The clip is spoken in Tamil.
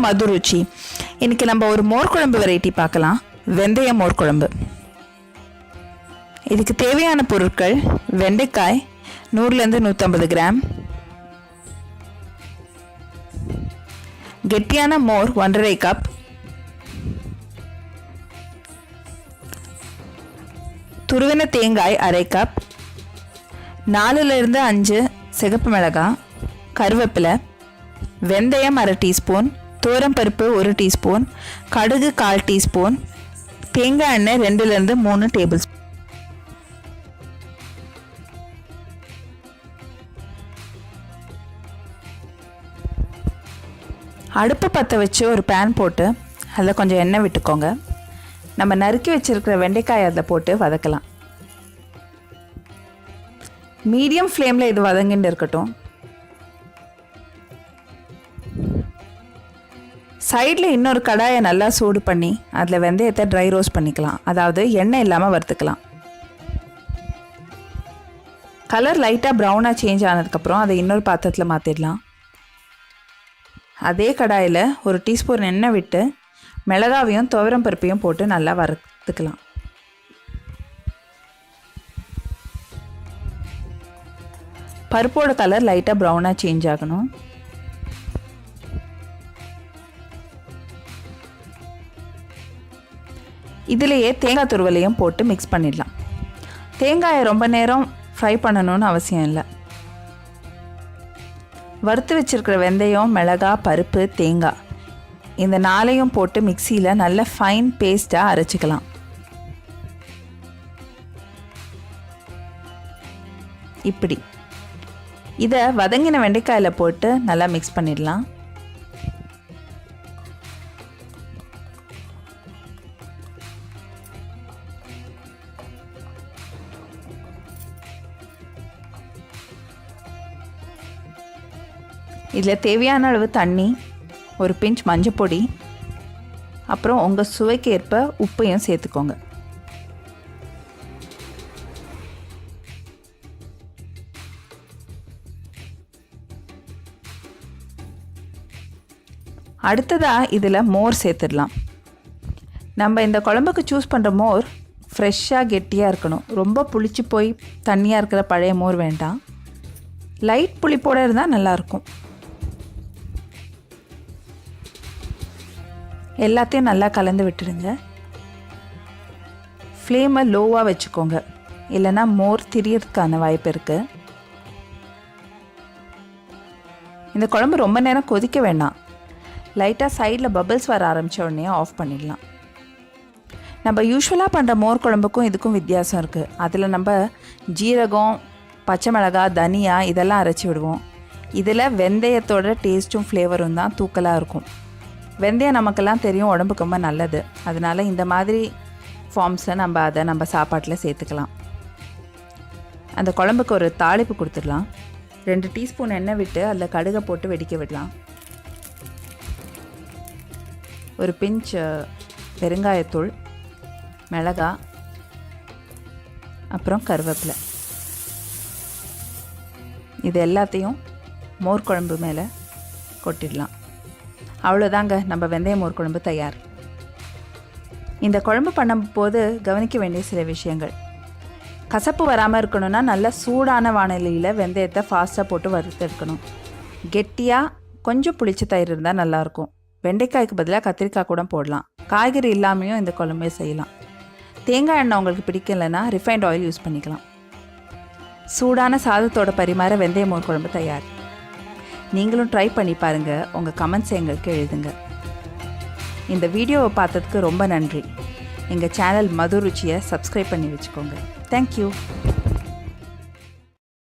மதுருச்சி. இன்றைக்கி நம்ம ஒரு மோர் குழம்பு வெரைட்டி பார்க்கலாம். வெந்தய மோர் குழம்பு. இதுக்கு தேவையான பொருட்கள்: வெண்டைக்காய் 100 to 150 கிராம், கெட்டியான மோர் 1½ கப், துருவின தேங்காய் 1/2 கப், 4 to 5 சிகப்பு மிளகாய், கருவேப்பிலை, வெந்தயம் 1/2 டீஸ்பூன், தோரம் பருப்பு 1 டீஸ்பூன், கடுகு 1/4 டீஸ்பூன், தேங்காய் எண்ணெய் 2 to 3 டேபிள் ஸ்பூன். அடுப்பு பற்ற வச்சு ஒரு பேன் போட்டு அதில் கொஞ்சம் எண்ணெய் விட்டுக்கோங்க. நம்ம நறுக்கி வச்சுருக்கிற வெண்டைக்காய் அதில் போட்டு வதக்கலாம். மீடியம் ஃப்ளேமில் இது வதங்கிட்டு இருக்கட்டும். சைடில் இன்னொரு கடாயை நல்லா சூடு பண்ணி அதில் வெந்தயத்தை ட்ரை ரோஸ்ட் பண்ணிக்கலாம். அதாவது எண்ணெய் இல்லாமல் வறுத்துக்கலாம். கலர் லைட்டாக ப்ரௌனாக சேஞ்ச் ஆனதுக்கப்புறம் அதை இன்னொரு பாத்திரத்தில் மாற்றிடலாம். அதே கடாயில் 1 டீஸ்பூன் எண்ணெய் விட்டு மிளகாவையும் துவரம் பருப்பையும் போட்டு நல்லா வறுத்துக்கலாம். பருப்போட கலர் லைட்டாக ப்ரௌனாக சேஞ்ச் ஆகணும். இதிலேயே தேங்காய் துருவலையும் போட்டு மிக்ஸ் பண்ணிடலாம். தேங்காயை ரொம்ப நேரம் ஃப்ரை பண்ணணும்னு அவசியம் இல்லை. வறுத்து வச்சுருக்கிற வெந்தயம், மிளகாய், பருப்பு, தேங்காய் இந்த 4ஐயும் போட்டு மிக்சியில் நல்ல ஃபைன் பேஸ்ட்டாக அரைச்சிக்கலாம். இப்படி இதை வதங்கின வெண்டைக்காயில் போட்டு நல்லா மிக்ஸ் பண்ணிடலாம். இதில் தேவையான அளவு தண்ணி, ஒரு பிஞ்ச் மஞ்சள் பொடி, அப்புறம் உங்கள் சுவைக்கு ஏற்ப உப்பையும் சேர்த்துக்கோங்க. அடுத்ததாக இதில் மோர் சேர்த்துடலாம். நம்ம இந்த குழம்புக்கு சூஸ் பண்ணுற மோர் ஃப்ரெஷ்ஷாக கெட்டியாக இருக்கணும். ரொம்ப புளிச்சு போய் தண்ணியாக இருக்கிற பழைய மோர் வேண்டாம். லைட் புளிப்போடு இருந்தால் நல்லாயிருக்கும். எல்லாத்தையும் நல்லா கலந்து விட்டுடுங்க. ஃப்ளேமை லோவாக வச்சுக்கோங்க, இல்லைன்னா மோர் திரியறதுக்கான வாய்ப்பு இருக்குது. இந்த குழம்பு ரொம்ப நேரம் கொதிக்க வேண்டாம். லைட்டாக சைடில் பபிள்ஸ் வர ஆரம்பித்த உடனே ஆஃப் பண்ணிடலாம். நம்ம யூஸ்வலாக பண்ணுற மோர் குழம்புக்கும் இதுக்கும் வித்தியாசம் இருக்குது. அதில் நம்ம ஜீரகம், பச்சை மிளகாய், தனியா இதெல்லாம் அரைச்சி விடுவோம். இதில் வெந்தயத்தோட டேஸ்ட்டும் ஃப்ளேவரும் தான் தூக்கலாக இருக்கும். வெந்தயம் நமக்கெல்லாம் தெரியும், உடம்புக்கு ரொம்ப நல்லது. அதனால் இந்த மாதிரி ஃபார்ம்ஸை நம்ம சாப்பாட்டில் சேர்த்துக்கலாம். அந்த குழம்புக்கு ஒரு தாளிப்பு கொடுத்துடலாம். 2 டீஸ்பூன் எண்ணெய் விட்டு அதில் கடுகை போட்டு வெடிக்க விடலாம். ஒரு பிஞ்ச் பெருங்காயத்தூள், மிளகாய், அப்புறம் கருவேப்பிலை. இது எல்லாத்தையும் மோர் குழம்பு மேலே கொட்டிடலாம். அவ்வளோதாங்க, நம்ம வெந்தய மோர் குழம்பு தயார். இந்த குழம்பு பண்ணும்போது கவனிக்க வேண்டிய சில விஷயங்கள்: கசப்பு வராமல் இருக்கணும்னா நல்ல சூடான வானிலையில் வெந்தயத்தை ஃபாஸ்ட்டாக போட்டு வறுத்தெடுக்கணும். கெட்டியாக கொஞ்சம் புளிச்ச தயிர் இருந்தால் நல்லாயிருக்கும். வெண்டைக்காய்க்கு பதிலாக கத்திரிக்காய் கூட போடலாம். காய்கறி இல்லாமையும் இந்த குழம்பே செய்யலாம். தேங்காய் எண்ணெய் உங்களுக்கு பிடிக்கலைன்னா ரிஃபைண்ட் ஆயில் யூஸ் பண்ணிக்கலாம். சூடான சாதத்தோட பரிமாற வெந்தய மோர் குழம்பு தயார். நீங்களும் ட்ரை பண்ணி பாருங்கள். உங்கள் கமெண்ட்ஸ் எங்களுக்கு எழுதுங்க. இந்த வீடியோவை பார்த்ததுக்கு ரொம்ப நன்றி. எங்கள் சேனல் மதுருச்சியை சப்ஸ்கிரைப் பண்ணி வச்சுக்கோங்க. தேங்க்யூ.